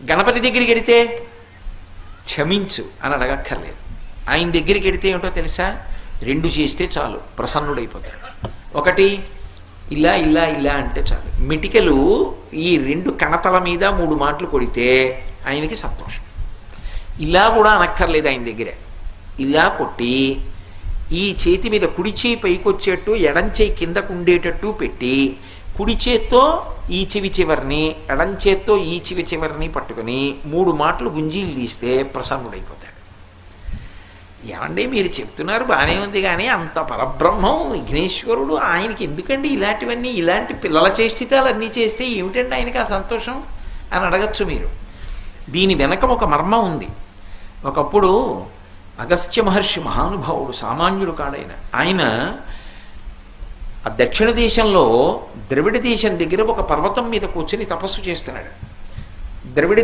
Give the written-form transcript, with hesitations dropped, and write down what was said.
గణపతి దగ్గరికి వెడితే క్షమించు అని అడగక్కర్లేదు. ఆయన దగ్గరికి వెడితే ఏమిటో తెలుసా? 2 చేస్తే చాలు, ప్రసన్నుడైపోతాడు. ఒకటి ఇలా ఇలా ఇలా అంటే చాలు. మిటికలు ఈ 2 కణతల మీద 3 మాటలు కొడితే ఆయనకి సంతోషం. ఇలా కూడా అనక్కర్లేదు ఆయన దగ్గర. ఇలా కొట్టి ఈ చేతి మీద కుడి చేయి పైకొచ్చేట్టు ఎడం చేయి కిందకు ఉండేటట్టు పెట్టి కుడి చేత్తో ఈ చెవి చివరిని ఎడం చేత్తో ఈ చెవి చివరిని పట్టుకొని 3 మాటలు గుంజీలు తీస్తే ప్రసన్నుడైపోతాడు. ఏమండి మీరు చెప్తున్నారు బాగానే ఉంది, కానీ అంత పరబ్రహ్మం విఘ్నేశ్వరుడు ఆయనకి ఎందుకండి ఇలాంటివన్నీ, ఇలాంటి పిల్లల చేష్టితాలు అన్నీ చేస్తే ఏమిటండి ఆయనకి ఆ సంతోషం అని అడగచ్చు మీరు. దీని వెనక ఒక మర్మం ఉంది. ఒకప్పుడు అగస్త్య మహర్షి మహానుభావుడు, సామాన్యుడు కాడైన ఆయన ఆ దక్షిణ దేశంలో ద్రవిడ దేశం దగ్గర ఒక పర్వతం మీద కూర్చొని తపస్సు చేస్తున్నాడు. ద్రవిడ